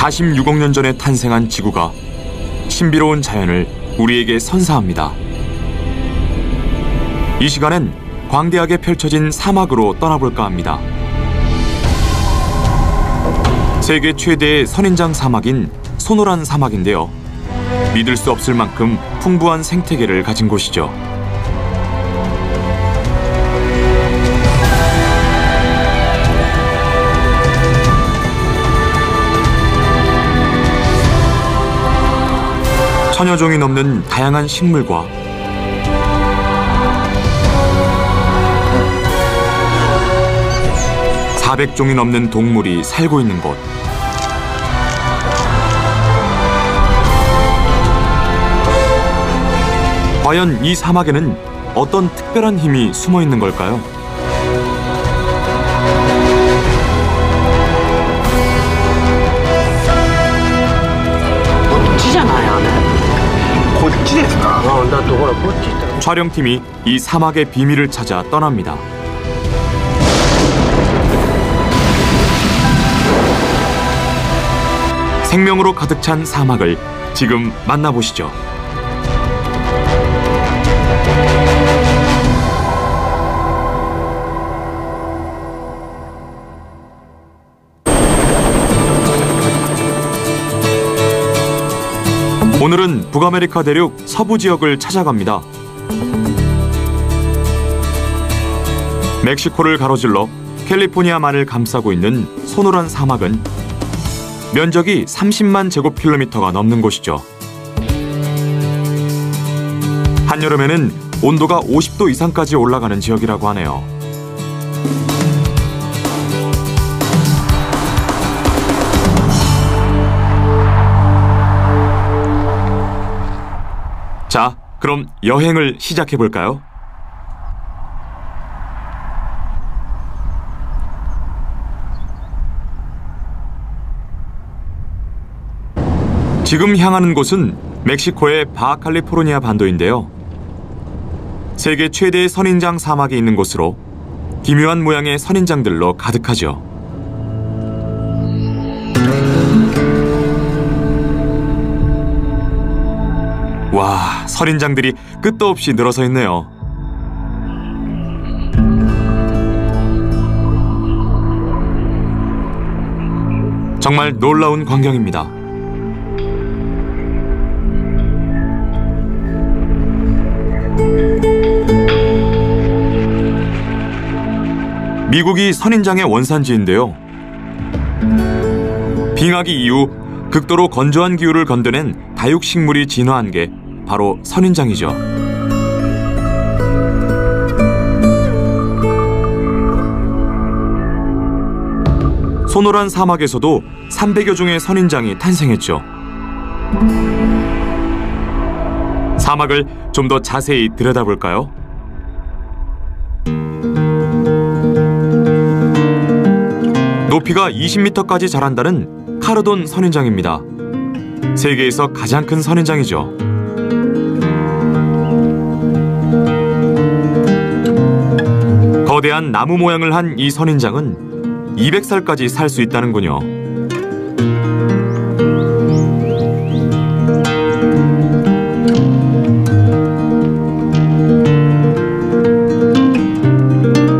46억 년 전에 탄생한 지구가 신비로운 자연을 우리에게 선사합니다. 이 시간엔 광대하게 펼쳐진 사막으로 떠나볼까 합니다. 세계 최대의 선인장 사막인 소노란 사막인데요. 믿을 수 없을 만큼 풍부한 생태계를 가진 곳이죠. 천여 종이 넘는 다양한 식물과 (400 종이 넘는 동물이) 살고 있는 곳. 과연 이 사막에는 어떤 특별한 힘이 숨어 있는 걸까요? 촬영팀이 이 사막의 비밀을 찾아 떠납니다. 생명으로 가득 찬 사막을 지금 만나보시죠. 오늘은 북아메리카 대륙 서부 지역을 찾아갑니다. 멕시코를 가로질러 캘리포니아만을 감싸고 있는 소노란 사막은 면적이 30만 제곱킬로미터가 넘는 곳이죠. 한여름에는 온도가 50도 이상까지 올라가는 지역이라고 하네요. 자, 그럼 여행을 시작해볼까요? 지금 향하는 곳은 멕시코의 바하칼리포르니아 반도인데요. 세계 최대의 선인장 사막이 있는 곳으로 기묘한 모양의 선인장들로 가득하죠. 와, 선인장들이 끝도 없이 늘어서 있네요. 정말 놀라운 광경입니다. 미국이 선인장의 원산지인데요. 빙하기 이후 극도로 건조한 기후를 건드낸 다육식물이 진화한 게 바로 선인장이죠. 소노란 사막에서도 300여 종의 선인장이 탄생했죠. 사막을 좀 더 자세히 들여다볼까요? 높이가 20m까지 자란다는 카르돈 선인장입니다. 세계에서 가장 큰 선인장이죠. 거대한 나무 모양을 한 이 선인장은 200살까지 살 수 있다는군요.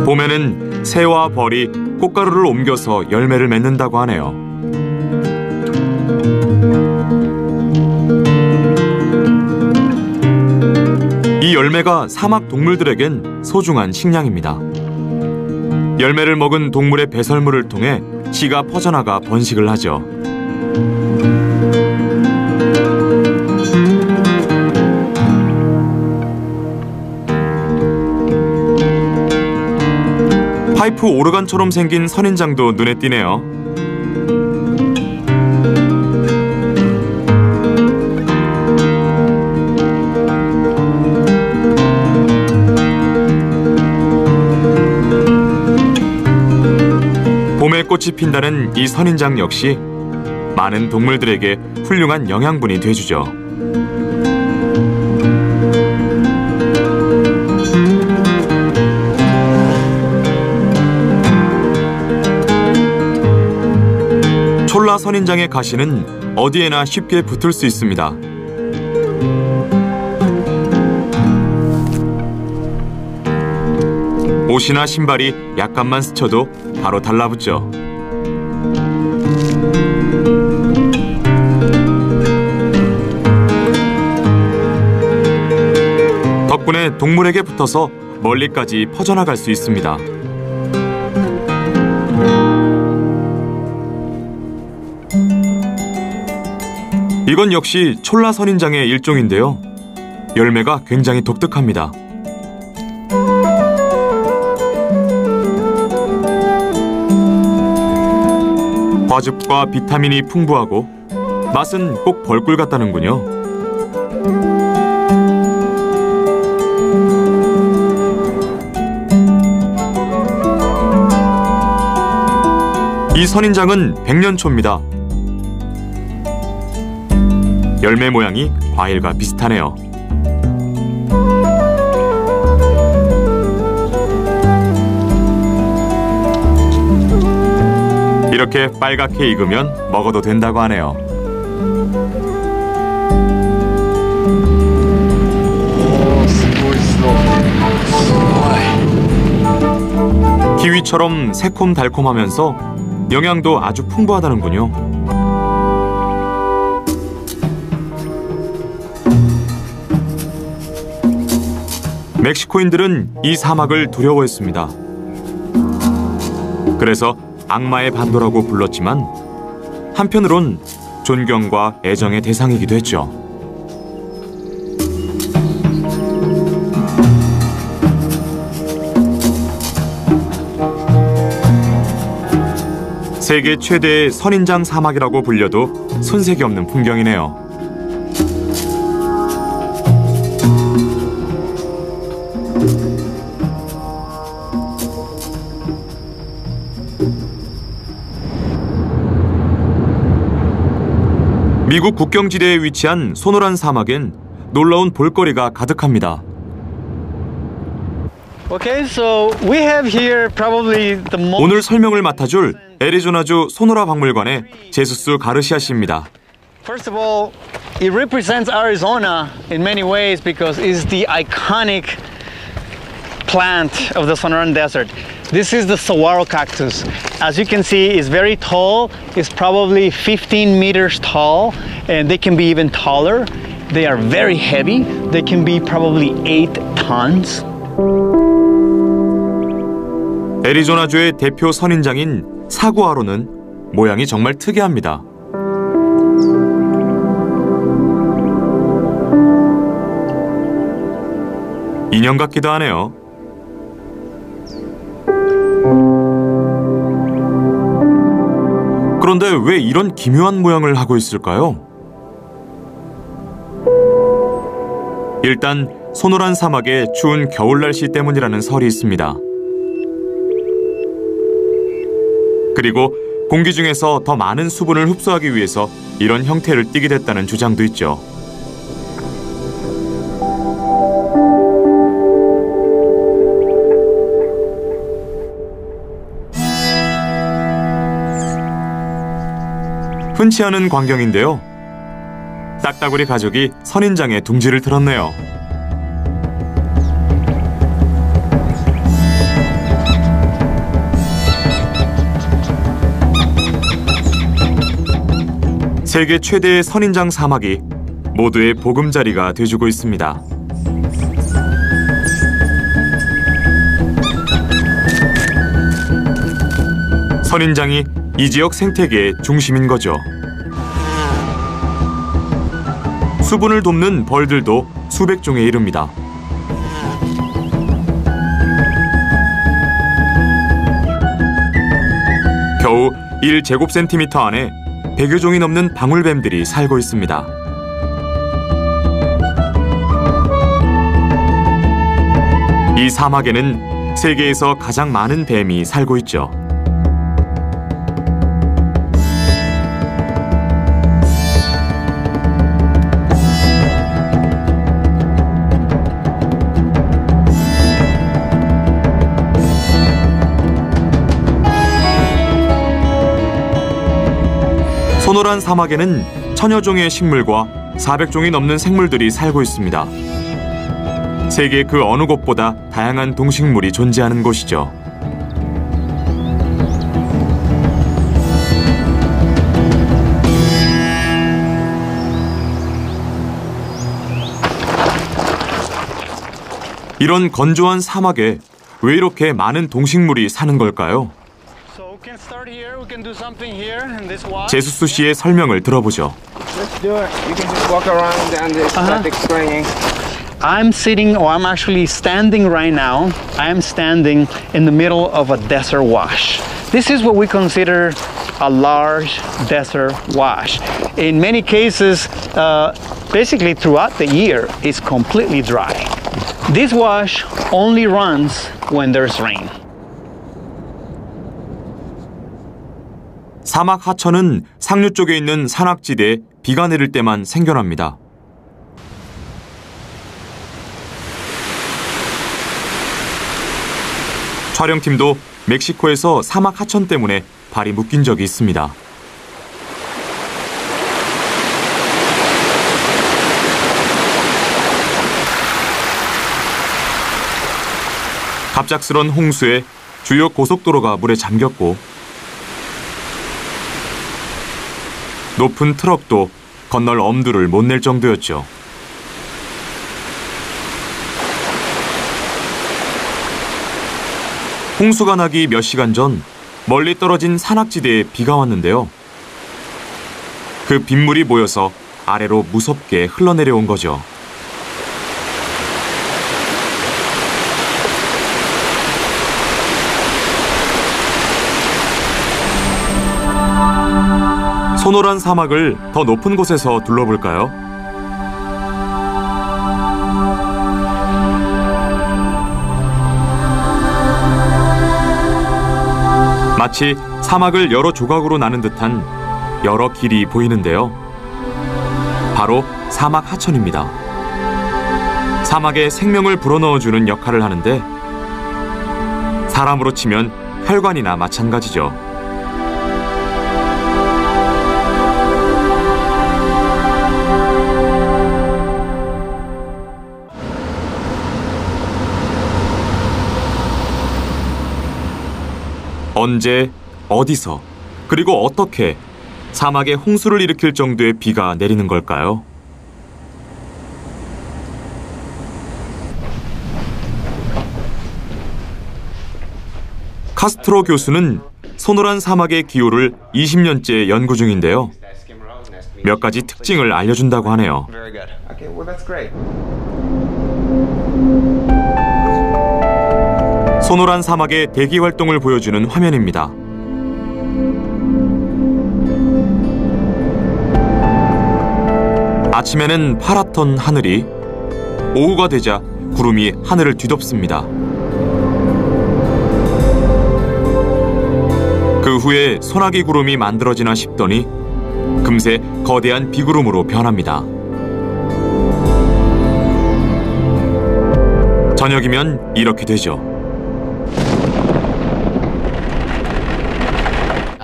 봄에는 새와 벌이 꽃가루를 옮겨서 열매를 맺는다고 하네요. 이 열매가 사막 동물들에겐 소중한 식량입니다. 열매를 먹은 동물의 배설물을 통해 씨가 퍼져나가 번식을 하죠. 파이프 오르간처럼 생긴 선인장도 눈에 띄네요. 봄에 꽃이 핀다는 이 선인장 역시 많은 동물들에게 훌륭한 영양분이 돼주죠. 촐라 선인장의 가시는 어디에나 쉽게 붙을 수 있습니다. 옷이나 신발이 약간만 스쳐도 바로 달라붙죠. 덕분에 동물에게 붙어서 멀리까지 퍼져나갈 수 있습니다. 이건 역시 촐라 선인장의 일종인데요. 열매가 굉장히 독특합니다. 과즙과 비타민이 풍부하고 맛은 꼭 벌꿀 같다는군요. 이 선인장은 백년초입니다. 열매 모양이 과일과 비슷하네요. 이렇게 빨갛게 익으면 먹어도 된다고 하네요. 키위처럼 새콤달콤하면서 영양도 아주 풍부하다는군요. 멕시코인들은 이 사막을 두려워했습니다. 그래서 악마의 반도라고 불렀지만 한편으론 존경과 애정의 대상이기도 했죠. 세계 최대의 선인장 사막이라고 불려도 손색이 없는 풍경이네요. 미국 국경지대에 위치한 소노란 사막엔 놀라운 볼거리가 가득합니다. 오늘 설명을 맡아줄 애리조나주 소노라 박물관의 제수스 가르시아 씨입니다. First of all, it represents Arizona in many ways because it's the iconic plant of the Sonoran Desert. This is the saguaro cactus. As you can see, it's very tall. It's probably 15 meters tall, and they can be even taller. They are very heavy. They can be probably 8 tons. 애리조나주의 대표 선인장인 사구아로는 모양이 정말 특이합니다. 인형 같기도 하네요. 그런데 왜 이런 기묘한 모양을 하고 있을까요? 일단 소노란 사막의 추운 겨울 날씨 때문이라는 설이 있습니다. 그리고 공기 중에서 더 많은 수분을 흡수하기 위해서 이런 형태를 띠게 됐다는 주장도 있죠. 흔치 않은 광경인데요. 딱따구리 가족이 선인장에 둥지를 틀었네요. 세계 최대의 선인장 사막이 모두의 보금자리가 돼주고 있습니다. 선인장이 이 지역 생태계의 중심인 거죠. 수분을 돕는 벌들도 수백 종에 이릅니다. 겨우 1제곱센티미터 안에 100여 종이 넘는 방울뱀들이 살고 있습니다. 이 사막에는 세계에서 가장 많은 뱀이 살고 있죠. 소노란 사막에는 천여 종의 식물과 400종이 넘는 생물들이 살고 있습니다. 세계 그 어느 곳보다 다양한 동식물이 존재하는 곳이죠. 이런 건조한 사막에 왜 이렇게 많은 동식물이 사는 걸까요? 제수스 씨의 설명을 들어보죠. Let's do it. You can just walk around and start explaining. I'm actually standing right now. I'm standing in the middle of a desert wash. This is what we consider a large desert wash. In many cases, basically throughout the year, it's completely dry. This wash only runs when there's rain. 사막 하천은 상류 쪽에 있는 산악지대에 비가 내릴 때만 생겨납니다. 촬영팀도 멕시코에서 사막 하천 때문에 발이 묶인 적이 있습니다. 갑작스런 홍수에 주요 고속도로가 물에 잠겼고 높은 트럭도 건널 엄두를 못 낼 정도였죠. 홍수가 나기 몇 시간 전 멀리 떨어진 산악지대에 비가 왔는데요. 그 빗물이 모여서 아래로 무섭게 흘러내려온 거죠. 소노란 사막을 더 높은 곳에서 둘러볼까요? 마치 사막을 여러 조각으로 나눈 듯한 여러 길이 보이는데요. 바로 사막 하천입니다. 사막에 생명을 불어넣어주는 역할을 하는데 사람으로 치면 혈관이나 마찬가지죠. 언제, 어디서, 그리고 어떻게 사막에 홍수를 일으킬 정도의 비가 내리는 걸까요? 카스트로 교수는 소노란 사막의 기후를 20년째 연구 중인데요. 몇 가지 특징을 알려준다고 하네요. 소노란 사막의 대기 활동을 보여주는 화면입니다. 아침에는 파랗던 하늘이 오후가 되자 구름이 하늘을 뒤덮습니다. 그 후에 소나기 구름이 만들어지나 싶더니 금세 거대한 비구름으로 변합니다. 저녁이면 이렇게 되죠.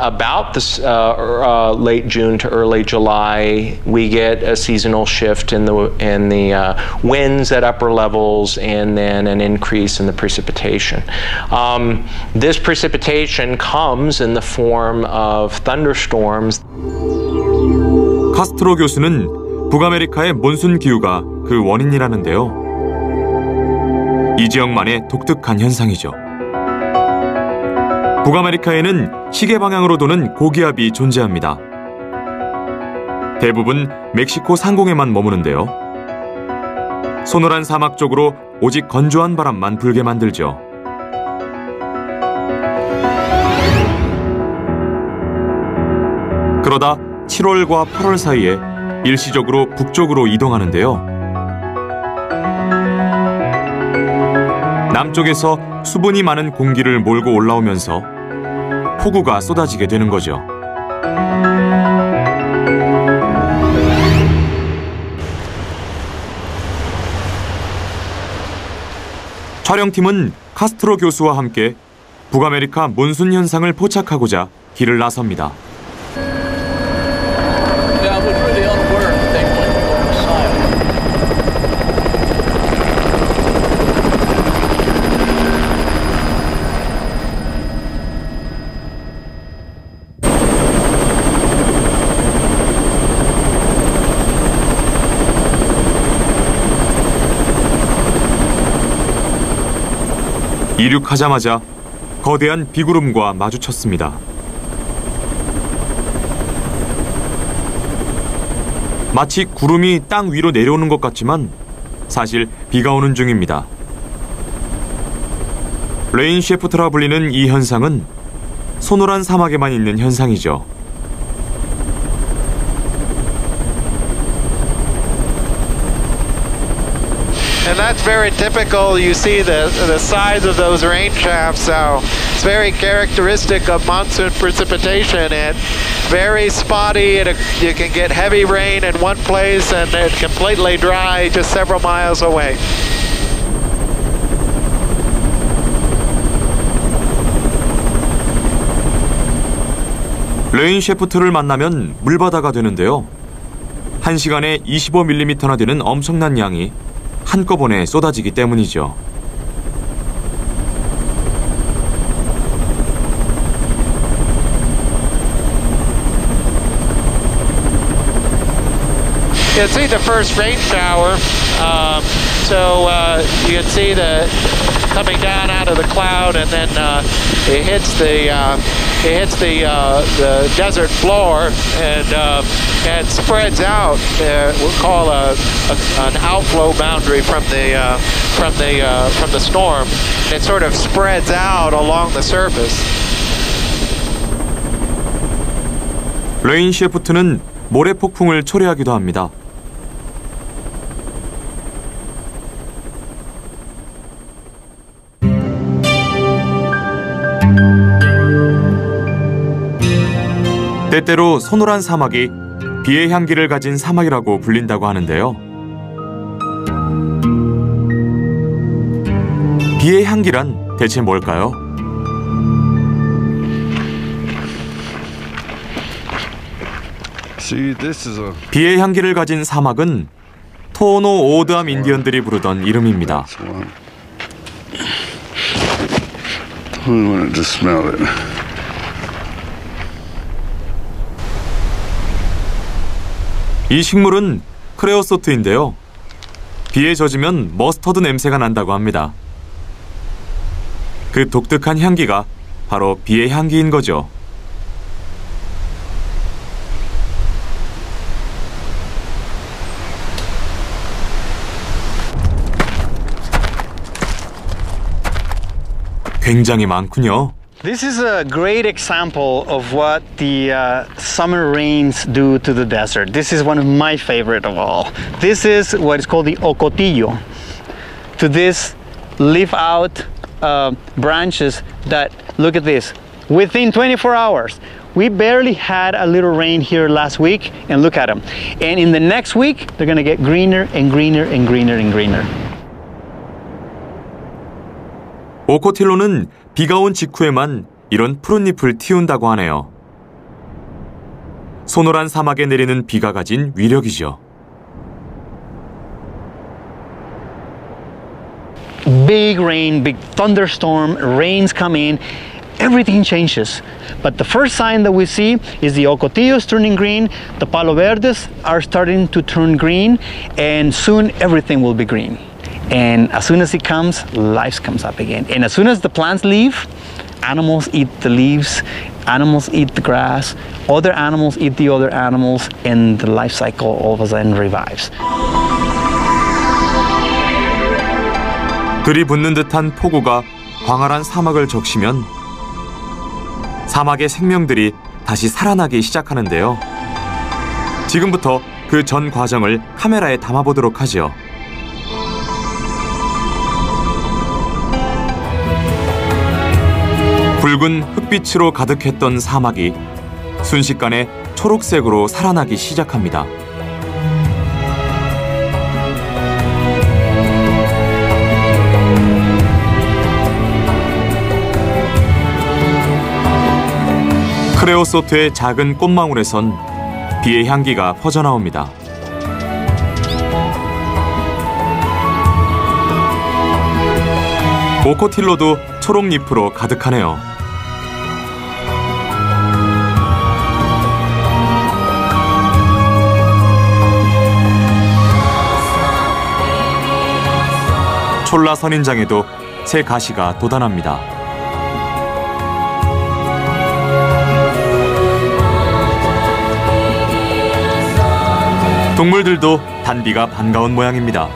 About this late June to early July, we get a seasonal shift in the winds at upper levels, and then an increase in the precipitation. This precipitation comes in the form of thunderstorms. 카스트로 교수는 북아메리카의 몬순 기후가 그 원인이라는데요. 이 지역만의 독특한 현상이죠. 북아메리카에는 시계 방향으로 도는 고기압이 존재합니다. 대부분 멕시코 상공에만 머무는데요. 소노란 사막 쪽으로 오직 건조한 바람만 불게 만들죠. 그러다 7월과 8월 사이에 일시적으로 북쪽으로 이동하는데요. 남쪽에서 수분이 많은 공기를 몰고 올라오면서 폭우가 쏟아지게 되는 거죠. 촬영팀은 카스트로 교수와 함께 북아메리카 몬순 현상을 포착하고자 길을 나섭니다. 이륙하자마자 거대한 비구름과 마주쳤습니다. 마치 구름이 땅 위로 내려오는 것 같지만 사실 비가 오는 중입니다. 레인 셰프트라 불리는 이 현상은 소노란 사막에만 있는 현상이죠. And that's very typical. You see the size of those rain shafts, so it's very characteristic of monsoon precipitation and very spotty. You can get heavy rain in one place and it completely dry just several miles away. 레인 셰프트를 만나면 물바다가 되는데요. 1시간에 25mm나 되는 엄청난 양이 한꺼번에 쏟아지기 때문이죠. You can see the first rain shower. You can see the coming down out of the cloud, and then it hits the desert floor and spreads out. We'll call an outflow boundary from the storm. It sort of spreads out along the surface. 레인 셰프트는 모래 폭풍을 초래하기도 합니다. 때때로 소노란 사막이 비의 향기를 가진 사막이라고 불린다고 하는데요. 비의 향기란 대체 뭘까요? 비의 향기를 가진 사막은 토오노 오드암 인디언들이 부르던 이름입니다. 이 식물은 크레오소트인데요. 비에 젖으면 머스터드 냄새가 난다고 합니다. 그 독특한 향기가 바로 비의 향기인 거죠. 굉장히 많군요. This is a great example of what the summer rains do to the desert. This is one of my favorite of all. This is what is called the ocotillo. To this leaf out branches that, look at this, within 24 hours. We barely had a little rain here last week, and look at them. And in the next week, they're gonna get greener and greener and greener and greener. 오코틸로는 비가 온 직후에만 이런 푸른 잎을 틔운다고 하네요. 소노란 사막에 내리는 비가 가진 위력이죠. Big rain, big thunderstorm, rains come in, everything changes. But the first sign that we see is the ocotillos turning green, the palo verdes are starting to turn green, and soon everything will be green. And as soon as it comes, life comes up again. And as soon as the plants leave, animals eat the leaves, animals eat the grass, other animals eat the other animals, and the life cycle all of a sudden revives. 들이붓는 듯한 폭우가 광활한 사막을 적시면 사막의 생명들이 다시 살아나기 시작하는데요. 지금부터 그 전 과정을 카메라에 담아보도록 하죠. 붉은 흑빛으로 가득했던 사막이 순식간에 초록색으로 살아나기 시작합니다. 크레오소트의 작은 꽃망울에선 비의 향기가 퍼져나옵니다. 오코틸로도 초록잎으로 가득하네요. 촐라 선인장에도 새 가시가 돋아납니다. 동물들도 단비가 반가운 모양입니다.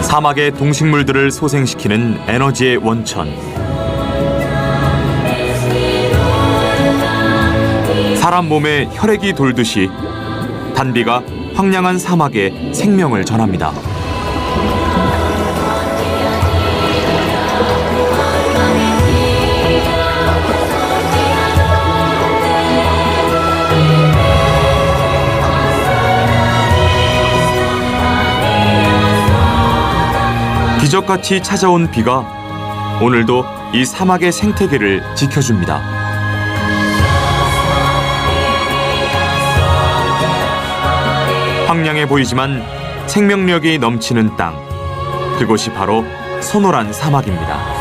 사막의 동식물들을 소생시키는 에너지의 원천. 사람 몸에 혈액이 돌듯이 단비가 황량한 사막에 생명을 전합니다. 기적같이 찾아온 비가 오늘도 이 사막의 생태계를 지켜줍니다. 황량해 보이지만 생명력이 넘치는 땅, 그곳이 바로 소노란 사막입니다.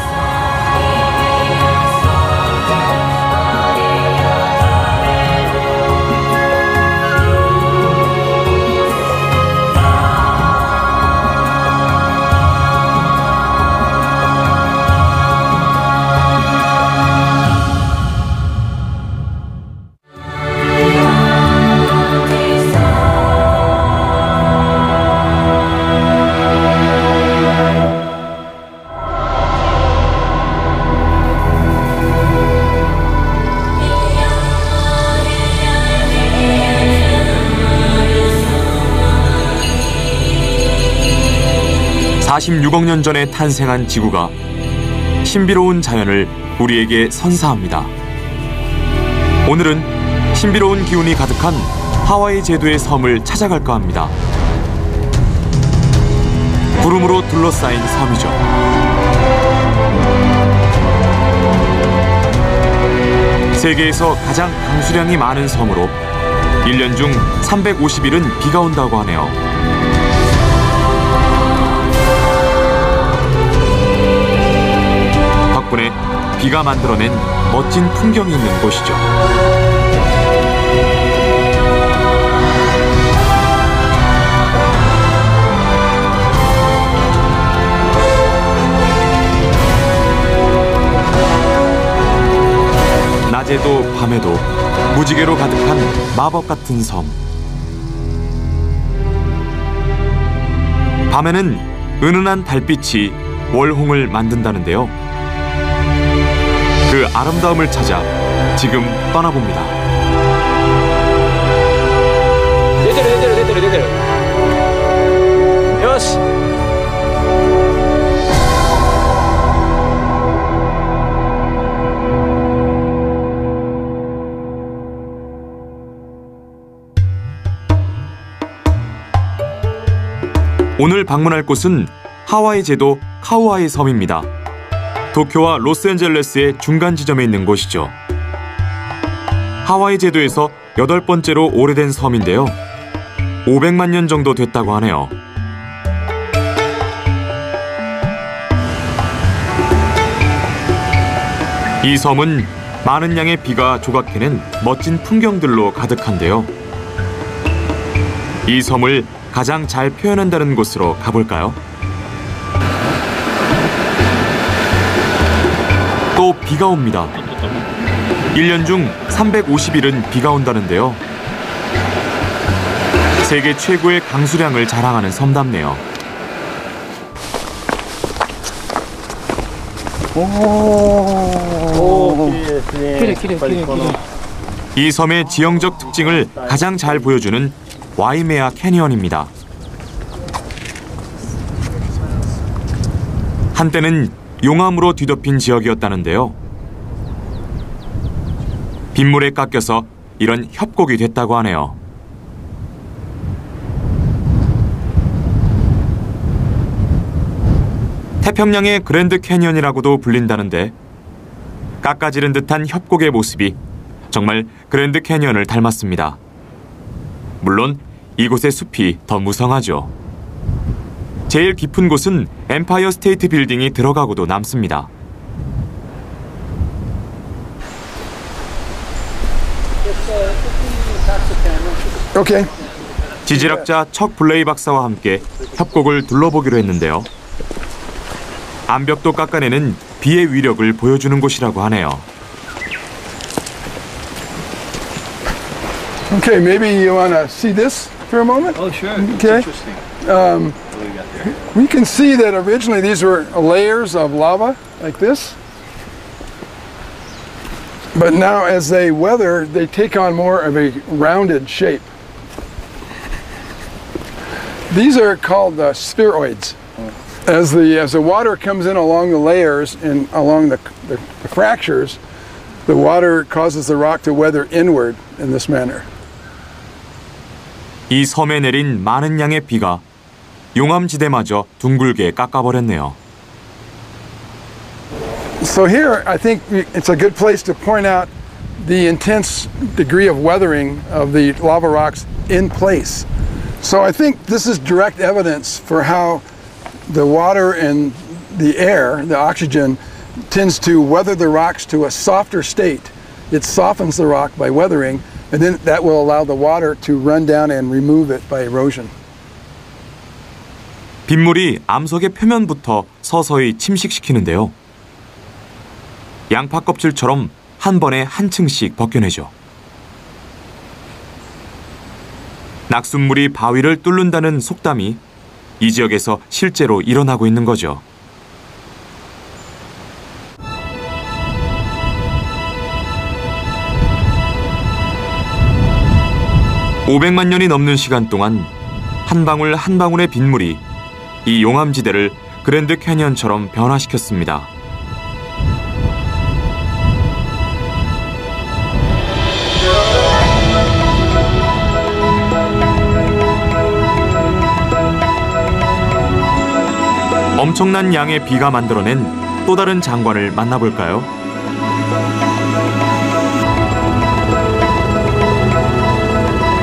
(46억 년) 전에 탄생한 지구가 신비로운 자연을 우리에게 선사합니다. 오늘은 신비로운 기운이 가득한 하와이 제도의 섬을 찾아갈까 합니다. 구름으로 둘러싸인 섬이죠. 세계에서 가장 강수량이 많은 섬으로 1년 중 350일은 비가 온다고 하네요. 덕분에 비가 만들어낸 멋진 풍경이 있는 곳이죠. 낮에도 밤에도 무지개로 가득한 마법 같은 섬. 밤에는 은은한 달빛이 월홍을 만든다는데요. 그 아름다움을 찾아 지금 떠나봅니다. 내대로. 요시. 오늘 방문할 곳은 하와이 제도 카우아이 섬입니다. 도쿄와 로스앤젤레스의 중간 지점에 있는 곳이죠. 하와이 제도에서 8번째로 오래된 섬인데요. 500만 년 정도 됐다고 하네요. 이 섬은 많은 양의 비가 조각해낸 멋진 풍경들로 가득한데요. 이 섬을 가장 잘 표현한다는 곳으로 가볼까요? 또 비가 옵니다. 1년 중 350일은 비가 온다는데요. 세계 최고의 강수량을 자랑하는 섬답네요. 이 섬의 지형적 특징을 가장 잘 보여주는 와이메아 캐니언입니다. 한때는 용암으로 뒤덮인 지역이었다는데요. 빗물에 깎여서 이런 협곡이 됐다고 하네요. 태평양의 그랜드 캐니언이라고도 불린다는데 깎아지른 듯한 협곡의 모습이 정말 그랜드 캐니언을 닮았습니다. 물론 이곳의 숲이 더 무성하죠. 제일 깊은 곳은 엠파이어 스테이트 빌딩이 들어가고도 남습니다. Okay. 지질학자 척 블레이 박사와 함께 협곡을 둘러보기로 했는데요. 암벽도 깎아내는 비의 위력을 보여주는 곳이라고 하네요. Okay, maybe you want to see this for a moment? Oh, sure. Okay. Interesting. We can see that originally these were layers of lava like this. But now as they weather, they take on more of a rounded shape. These are called spheroids. As the water comes in along the layers and along the fractures, the water causes the rock to weather inward in this manner. 이 섬에 내린 많은 양의 비가 용암지대마저 둥글게 깎아버렸네요. So here, I think it's a good place to point out the intense degree of weathering of the lava rocks in place. So I think this is direct evidence for how the water and the air, the oxygen, tends to weather the rocks to a softer state. It softens the rock by weathering, and then that will allow the water to run down and remove it by erosion. 빗물이 암석의 표면부터 서서히 침식시키는데요. 양파 껍질처럼 한 번에 한 층씩 벗겨내죠. 낙숫물이 바위를 뚫는다는 속담이 이 지역에서 실제로 일어나고 있는 거죠. (500만) 년이 넘는 시간 동안 한 방울 한 방울의 빗물이 이 용암지대를 그랜드 캐니언처럼 변화시켰습니다. 엄청난 양의 비가 만들어낸 또 다른 장관을 만나볼까요?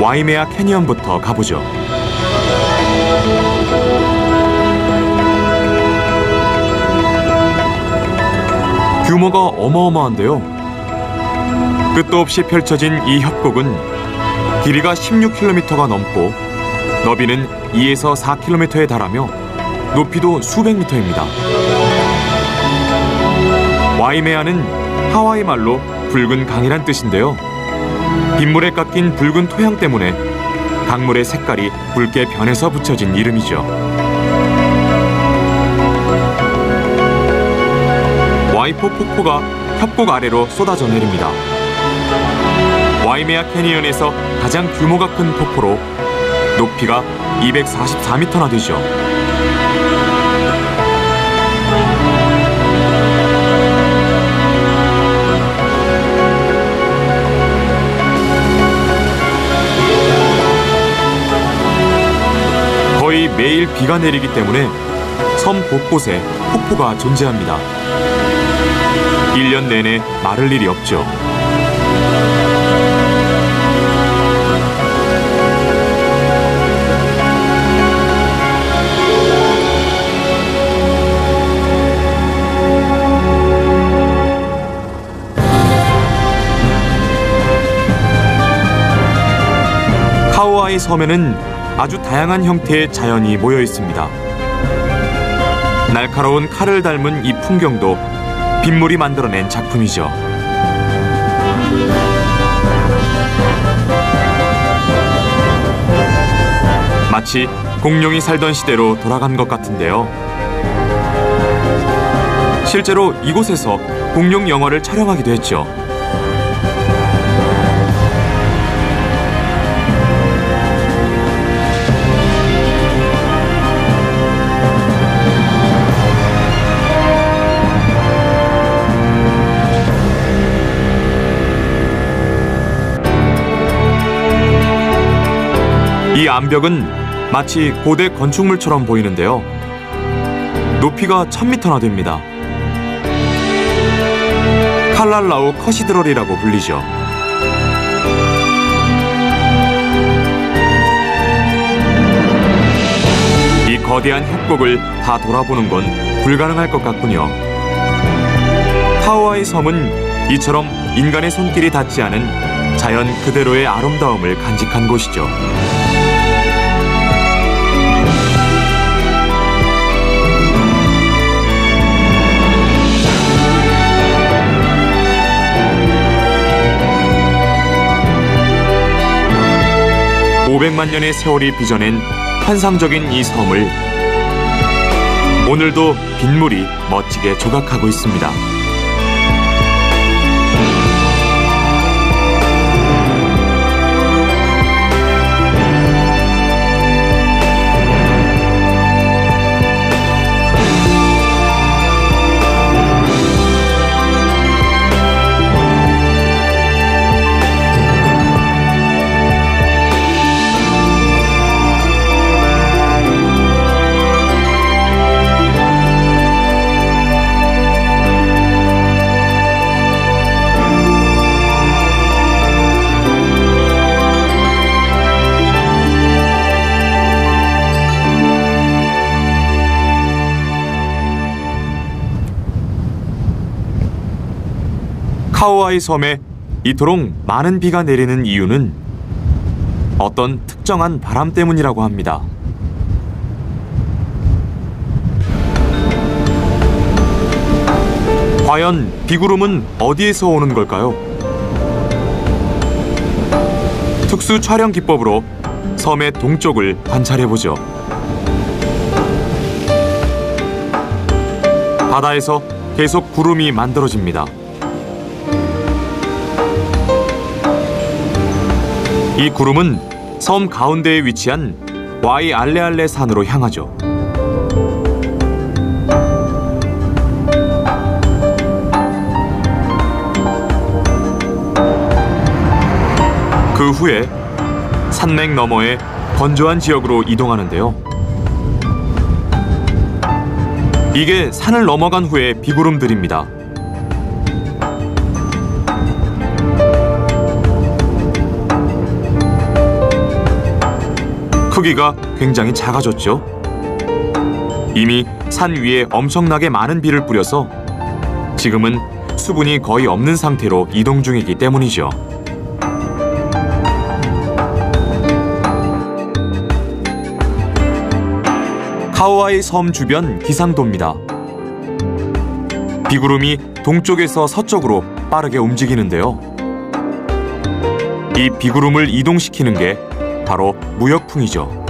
와이메아 캐니언부터 가보죠. 규모가 어마어마한데요. 끝도 없이 펼쳐진 이 협곡은 길이가 16km가 넘고 너비는 2에서 4km에 달하며 높이도 수백 미터입니다. 와이메아는 하와이 말로 붉은 강이란 뜻인데요. 빗물에 깎인 붉은 토양 때문에 강물의 색깔이 붉게 변해서 붙여진 이름이죠. 와이포 폭포가 협곡 아래로 쏟아져 내립니다. 와이메아 캐니언에서 가장 규모가 큰 폭포로 높이가 244m나 되죠. 거의 매일 비가 내리기 때문에 섬 곳곳에 폭포가 존재합니다. 1년 내내 마를 일이 없죠. 카우아이 섬에는 아주 다양한 형태의 자연이 모여 있습니다. 날카로운 칼을 닮은 이 풍경도 빗물이 만들어낸 작품이죠. 마치 공룡이 살던 시대로 돌아간 것 같은데요. 실제로 이곳에서 공룡 영화를 촬영하기도 했죠. 이 암벽은 마치 고대 건축물처럼 보이는데요. 높이가 1000m나 됩니다. 칼랄라우 커시드럴이라고 불리죠. 거대한 협곡을 다 돌아보는 건 불가능할 것 같군요. 카오아이 섬은 이처럼 인간의 손길이 닿지 않은 자연 그대로의 아름다움을 간직한 곳이죠. (500만) 년의 세월이 빚어낸 환상적인 이 섬을 오늘도 빗물이 멋지게 조각하고 있습니다. 카오아이 섬에 이토록 많은 비가 내리는 이유는 어떤 특정한 바람 때문이라고 합니다. 과연 비구름은 어디에서 오는 걸까요? 특수 촬영 기법으로 섬의 동쪽을 관찰해보죠. 바다에서 계속 구름이 만들어집니다. 이 구름은 섬 가운데에 위치한 와이 알레알레 산으로 향하죠. 그 후에 산맥 너머의 건조한 지역으로 이동하는데요. 이게 산을 넘어간 후의 비구름들입니다. 크기가 굉장히 작아졌죠. 이미 산 위에 엄청나게 많은 비를 뿌려서 지금은 수분이 거의 없는 상태로 이동 중이기 때문이죠. 카오아이 섬 주변 기상도입니다. 비구름이 동쪽에서 서쪽으로 빠르게 움직이는데요. 이 비구름을 이동시키는 게 바로 무역풍이죠.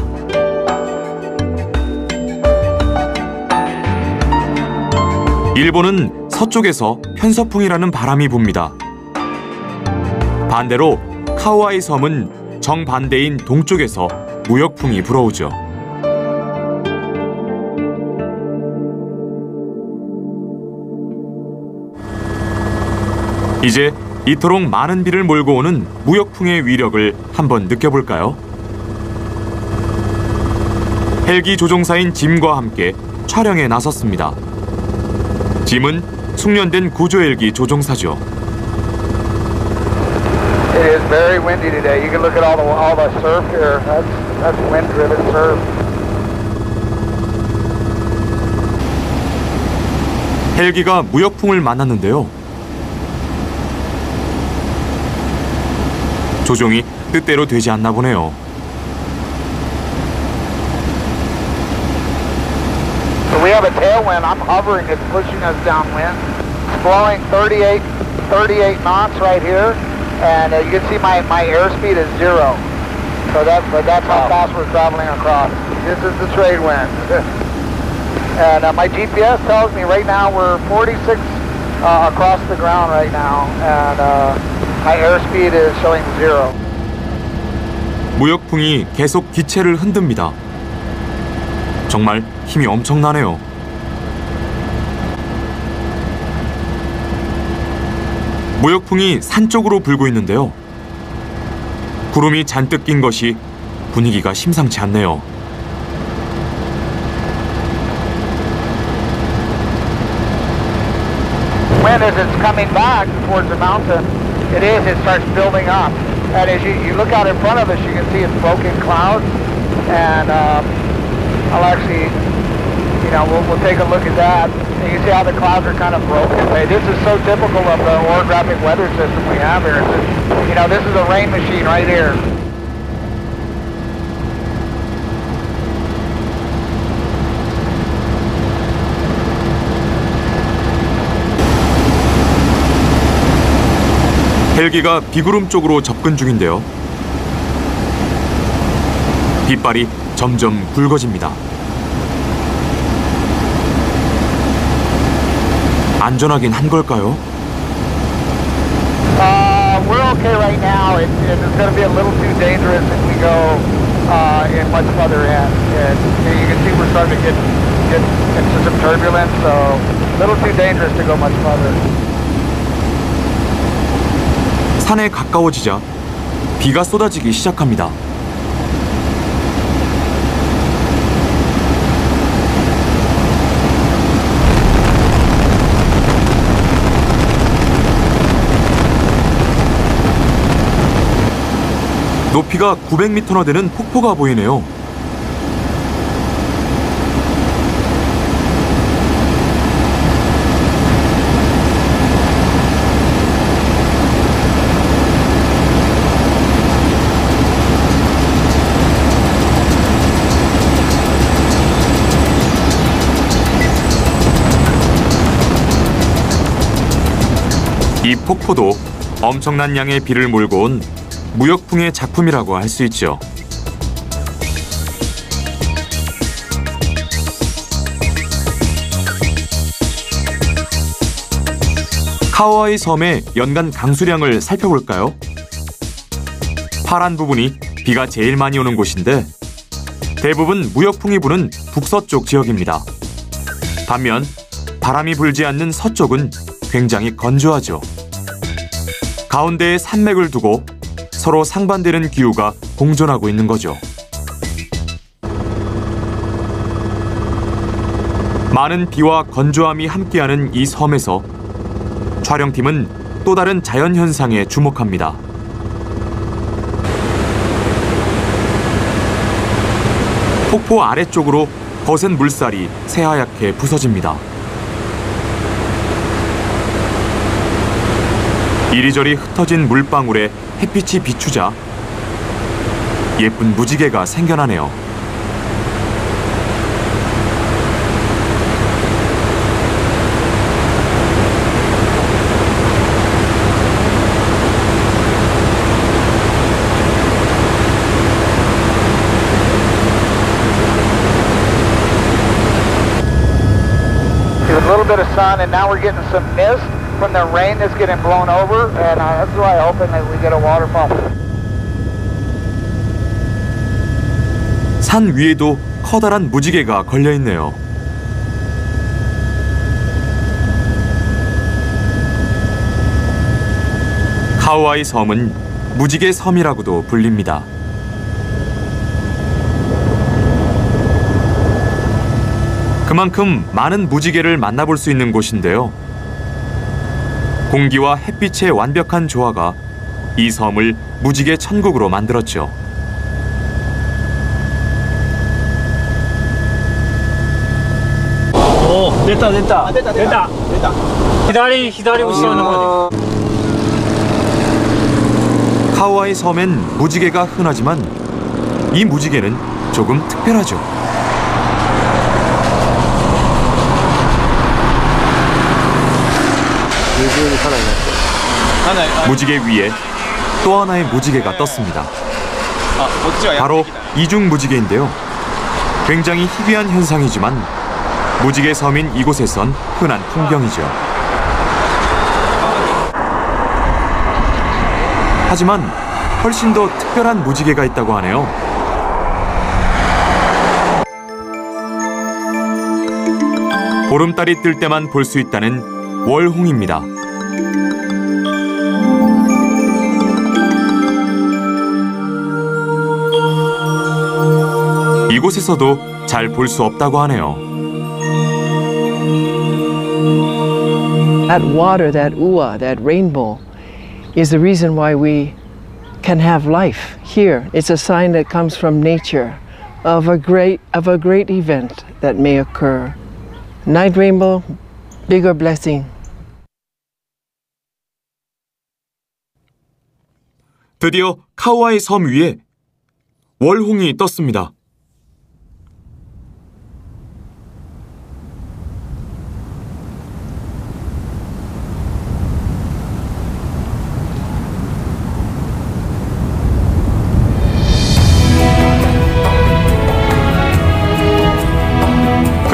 일본은 서쪽에서 편서풍이라는 바람이 붑니다. 반대로 카오아이 섬은 정반대인 동쪽에서 무역풍이 불어오죠. 이제 이토록 많은 비를 몰고 오는 무역풍의 위력을 한번 느껴볼까요? 헬기 조종사인 짐과 함께 촬영에 나섰습니다. 짐은 숙련된 구조 헬기 조종사죠. It is very windy today. You can look at all the surf here. That's wind-driven surf. 헬기가 무역풍을 만났는데요. 조종이 뜻대로 되지 않나 보네요. So we have a tailwind. I'm hovering. It's pushing us downwind. It's blowing 38 knots right here, and you can see my airspeed is 0. So that's how fast we're traveling across. This is the trade wind. And my GPS tells me right now we're 46 across the ground right now, and my airspeed is showing 0. 무역풍이 계속 기체를 흔듭니다. 정말 힘이 엄청나네요. 무역풍이 산 쪽으로 불고 있는데요. 구름이 잔뜩 낀 것이 분위기가 심상치 않네요. Wind as it's coming back towards the mountain, it starts building up. And as you look out in front of us, you can see it's broken clouds, and I'll actually, you know, we'll take a look at that. And you see how the clouds are kind of broken. This is so typical of the orographic weather system we have here. It's just, you know, this is a rain machine right here. 헬기가 비구름 쪽으로 접근 중인데요. 빗발이 점점 굵어집니다. 안전하긴 한 걸까요? We're okay right now. It's going to be a little too dangerous if we go in much further in. And you can see we're starting to get into some turbulence, so a little too dangerous to go much further. 산에 가까워지자 비가 쏟아지기 시작합니다. 높이가 900m나 되는 폭포가 보이네요. 이 폭포도 엄청난 양의 비를 몰고 온 무역풍의 작품이라고 할 수 있죠. 카오아이 섬의 연간 강수량을 살펴볼까요? 파란 부분이 비가 제일 많이 오는 곳인데 대부분 무역풍이 부는 북서쪽 지역입니다. 반면 바람이 불지 않는 서쪽은 굉장히 건조하죠. 가운데에 산맥을 두고 서로 상반되는 기후가 공존하고 있는 거죠. 많은 비와 건조함이 함께하는 이 섬에서 촬영팀은 또 다른 자연현상에 주목합니다. 폭포 아래쪽으로 거센 물살이 새하얗게 부서집니다. 이리저리 흩어진 물방울에 햇빛이 비추자 예쁜 무지개가 생겨나네요. There's a little bit of sun, and now we're getting some mist from the rain that's getting blown over, and that's why I'm hoping that we get a waterfall. 산 위에도 커다란 무지개가 걸려 있네요. 카오아이 섬은 무지개 섬이라고도 불립니다. 그만큼 많은 무지개를 만나볼 수 있는 곳인데요. 공기와 햇빛의 완벽한 조화가 이 섬을 무지개 천국으로 만들었죠. 오, 됐다. 기다리고 있는 거네. 카오아이 섬엔 무지개가 흔하지만 이 무지개는 조금 특별하죠. 무지개 위에 또 하나의 무지개가 떴습니다. 바로 이중 무지개인데요. 굉장히 희귀한 현상이지만 무지개 섬인 이곳에선 흔한 풍경이죠. 하지만 훨씬 더 특별한 무지개가 있다고 하네요. 보름달이 뜰 때만 볼 수 있다는 월홍입니다. 이곳에서도 잘 볼 수 없다고 하네요. That water, that ua, that rainbow is the reason why we can have life here. It's a sign that comes from nature of a great event that may occur. Night rainbow, bigger blessing. 드디어 카우아이 섬 위에 월홍이 떴습니다.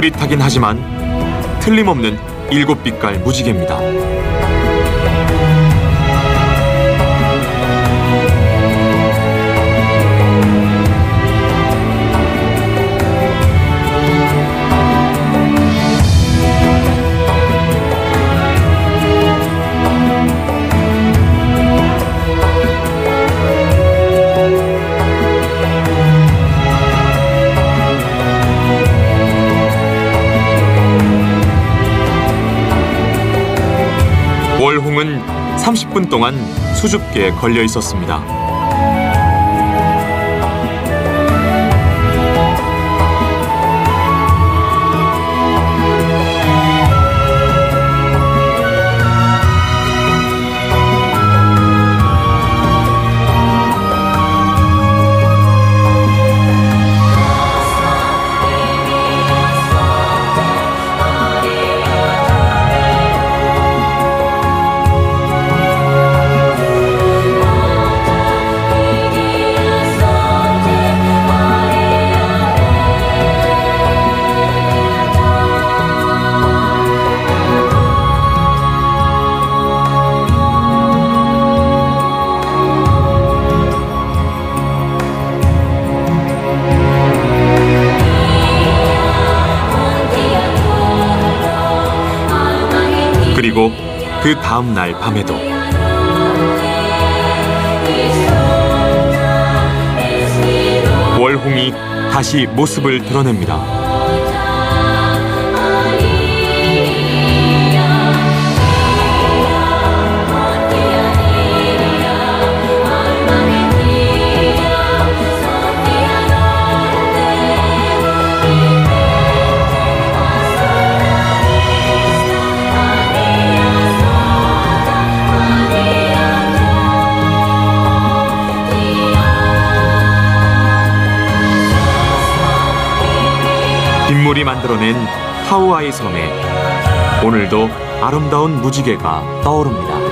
흐릿하긴 하지만 틀림없는 7빛깔 무지개입니다. 월홍은 30분 동안 수줍게 걸려 있었습니다. 그리고 그 다음 날 밤에도 월홍이 다시 모습을 드러냅니다. 빗물이 만들어낸 카우아이 섬에 오늘도 아름다운 무지개가 떠오릅니다.